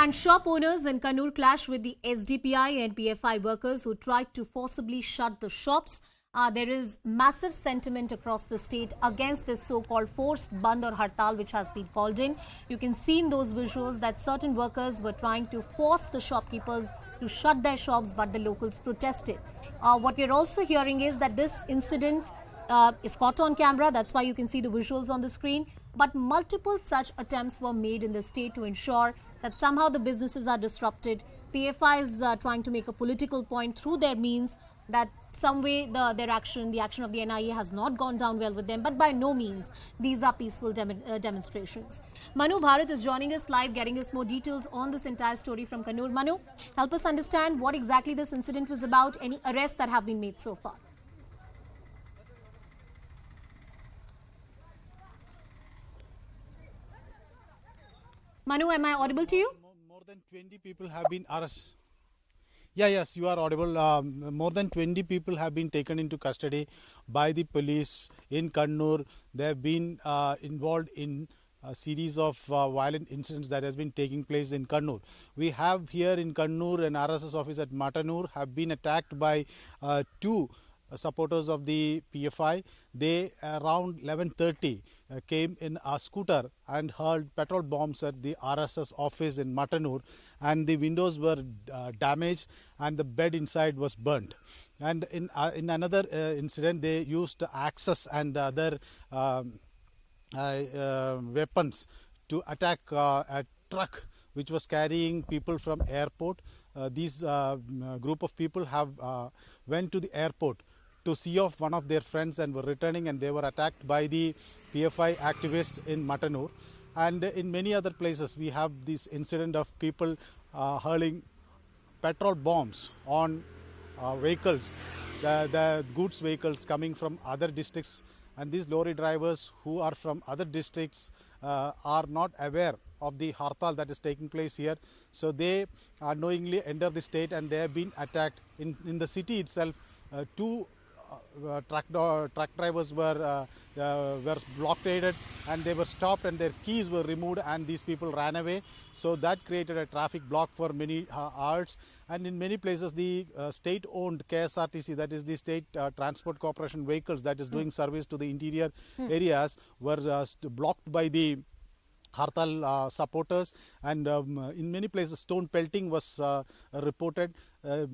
And shop owners in Kannur clash with the SDPI and PFI workers who tried to forcibly shut the shops. There is massive sentiment across the state against this so-called forced Band or Hartal which has been called in. You can see in those visuals that certain workers were trying to force the shopkeepers to shut their shops, but the locals protested. What we're also hearing is that this incident is caught on camera. That's why you can see the visuals on the screen. But multiple such attempts were made in the state to ensure that somehow the businesses are disrupted. PFI is trying to make a political point through their means that some way the action of the NIA has not gone down well with them, but by no means these are peaceful demonstrations. Manu, Bharat is joining us live, getting us more details on this entire story from Kannur. Manu, help us understand what exactly this incident was about, any arrests that have been made so far. Manu, am I audible to you? More than 20 people have been arrested. Yes, you are audible. More than 20 people have been taken into custody by the police in Kannur. They have been involved in a series of violent incidents that has been taking place in Kannur. We have here in Kannur an RSS office at Matanur have been attacked by two supporters of the PFI. They around 11:30 came in a scooter and hurled petrol bombs at the RSS office in Matanur, and the windows were damaged and the bed inside was burnt. And in another incident, they used axes and other weapons to attack a truck which was carrying people from airport. These group of people have went to the airport to see off one of their friends and were returning, and they were attacked by the PFI activists in Matanur. And in many other places we have this incident of people hurling petrol bombs on vehicles, the goods vehicles coming from other districts, and these lorry drivers who are from other districts are not aware of the hartal that is taking place here, so they unknowingly enter the state and they have been attacked. In the city itself, two truck drivers were blockaded and they were stopped and their keys were removed and these people ran away. So that created a traffic block for many hours. And in many places the state-owned KSRTC, that is the State Transport Corporation vehicles that is doing service to the interior areas, were blocked by the Hartal supporters, and in many places stone pelting was reported.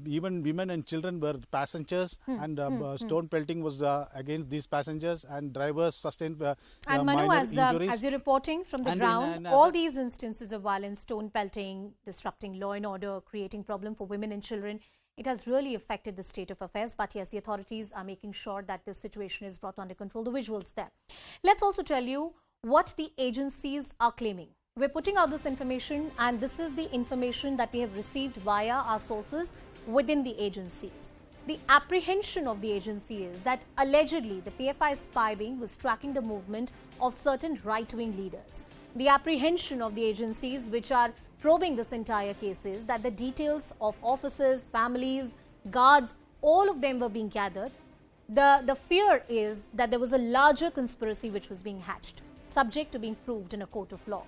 Even women and children were passengers, and stone pelting was against these passengers, and drivers sustained and Manu, minor injuries. as you're reporting from the ground, all these instances of violence, stone pelting, disrupting law and order, creating problem for women and children, it has really affected the state of affairs. But yes, the authorities are making sure that this situation is brought under control. The visuals there. Let's also tell you what the agencies are claiming. We're putting out this information, and this is the information that we have received via our sources within the agencies. The apprehension of the agency is that allegedly the PFI spy wing was tracking the movement of certain right-wing leaders. The apprehension of the agencies which are probing this entire case is that the details of officers, families, guards, all of them were being gathered. The fear is that there was a larger conspiracy which was being hatched, subject to being proved in a court of law.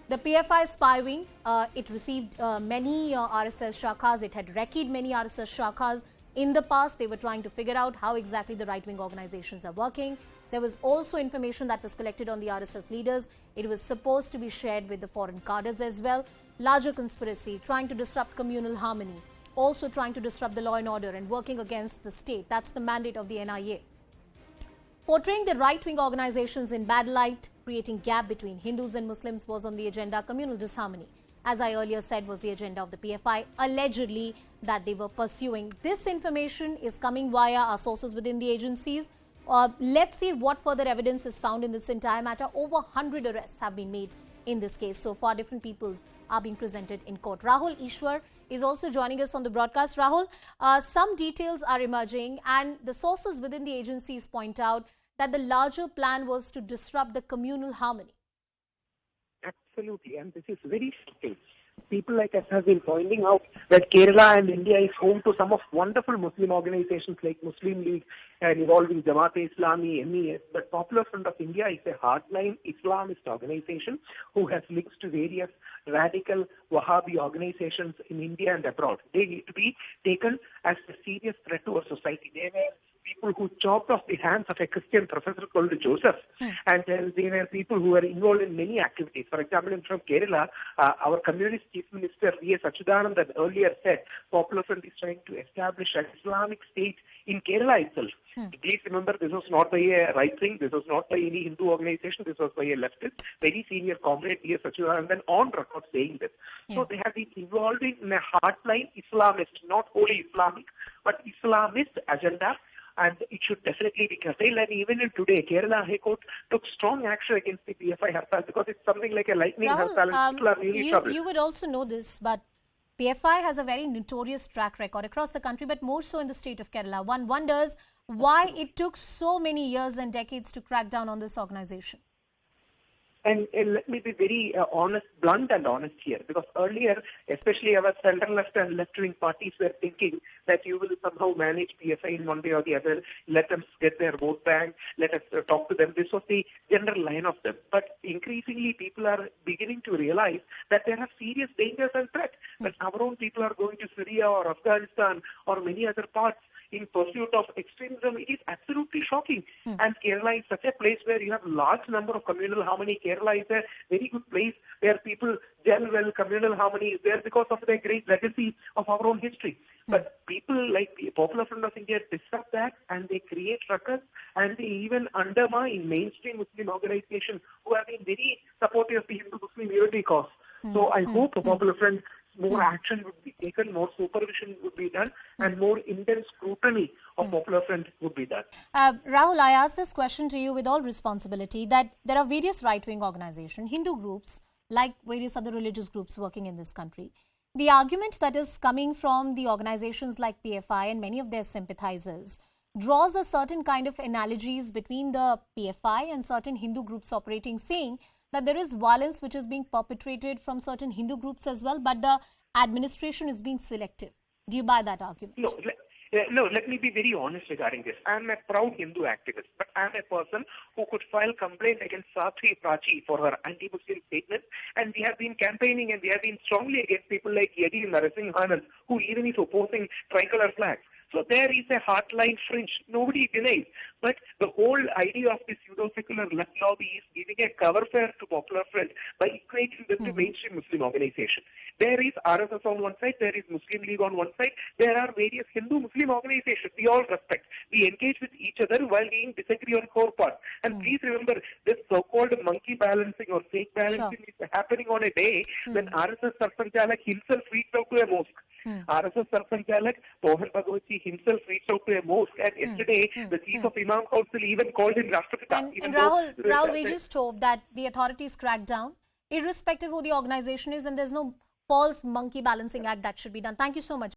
The PFI spy wing, it received many RSS shakhas. It had recceived many RSS shakhas. In the past, they were trying to figure out how exactly the right-wing organizations are working. There was also information that was collected on the RSS leaders. It was supposed to be shared with the foreign cadres as well. Larger conspiracy, trying to disrupt communal harmony, also trying to disrupt the law and order and working against the state. That's the mandate of the NIA. Portraying the right-wing organizations in bad light, creating gap between Hindus and Muslims was on the agenda. Communal disharmony, as I earlier said, was the agenda of the PFI, allegedly that they were pursuing. This information is coming via our sources within the agencies. Let's see what further evidence is found in this entire matter. Over 100 arrests have been made in this case. So far, different peoples are being presented in court. Rahul Easwar is also joining us on the broadcast. Rahul, some details are emerging, and the sources within the agencies point out that the larger plan was to disrupt the communal harmony. Absolutely, and this is very subtle. People like us have been pointing out that Kerala and India is home to some of wonderful Muslim organizations like Muslim League and involving Jamaat-e-Islami, MES. But Popular Front of India is a hardline Islamist organization who has links to various radical Wahhabi organizations in India and abroad. They need to be taken as a serious threat to our society. They were people who chopped off the hands of a Christian professor called Joseph. And they were people who were involved in many activities. For example, from Kerala, our communist chief minister, V.S. Achuthanandan, earlier said Popular Front is trying to establish an Islamic state in Kerala itself. Please remember, this was not by a right wing, this was not by any Hindu organization, this was by a leftist, very senior comrade V.S. Achuthanandan on record saying this. So they have been involved in a hardline Islamist, not wholly Islamic, but Islamist agenda. And it should definitely be curtailed. And even in today, Kerala High Court took strong action against the PFI Hartal because it's something like a lightning Hartal and people are really troubled. You would also know this, but PFI has a very notorious track record across the country, but more so in the state of Kerala. One wonders why it took so many years and decades to crack down on this organization. And let me be very honest, blunt and honest here, because earlier, especially our center-left and left-wing parties were thinking that you will somehow manage PFI in one way or the other, let them get their vote bank, let us talk to them. This was the general line of them. But increasingly, people are beginning to realize that there are serious dangers and threats. That our own people are going to Syria or Afghanistan or many other parts in pursuit of extremism. It is absolutely shocking. And Kerala is such a place where you have large number of communal harmony. Kerala is a very good place where people gel well. Communal harmony is there because of the great legacy of our own history. But people like the Popular Front of India disrupt that and they create ruckus and they even undermine mainstream Muslim organizations who have been very supportive of the Hindu-Muslim unity cause. So I hope the Popular Front more action would be taken, more supervision would be done, and more intense scrutiny of Popular Front would be done. Rahul, I ask this question to you with all responsibility that there are various right-wing organizations, Hindu groups, like various other religious groups working in this country. The argument that is coming from the organizations like PFI and many of their sympathizers draws a certain kind of analogies between the PFI and certain Hindu groups operating, saying that there is violence which is being perpetrated from certain Hindu groups as well, but the administration is being selective. Do you buy that argument? No, let me be very honest regarding this. I am a proud Hindu activist, but I am a person who could file complaint against Satri Prachi for her anti-Muslim statements, and we have been campaigning and we have been strongly against people like Yadi Narasimhanan, who even is opposing tricolor flags. So there is a hardline fringe. Nobody denies. But the whole idea of this pseudo-secular left lobby is giving a cover fare to Popular Front by equating them to mainstream Muslim organization. There is RSS on one side, there is Muslim League on one side, there are various Hindu-Muslim organizations. We all respect. We engage with each other while we disagree on core parts. And please remember, this so-called monkey balancing or fake balancing is happening on a day when RSS Sarpanjalak himself reached out to a mosque. RSS Sarpanjalak, Mohan Bhagwatji himself reached out to a mosque, and yesterday the chief of Imam Council even called him Rashtrapita. And Rahul, we just hope that the authorities crack down, irrespective of who the organization is, and there's no false monkey balancing act that should be done. Thank you so much.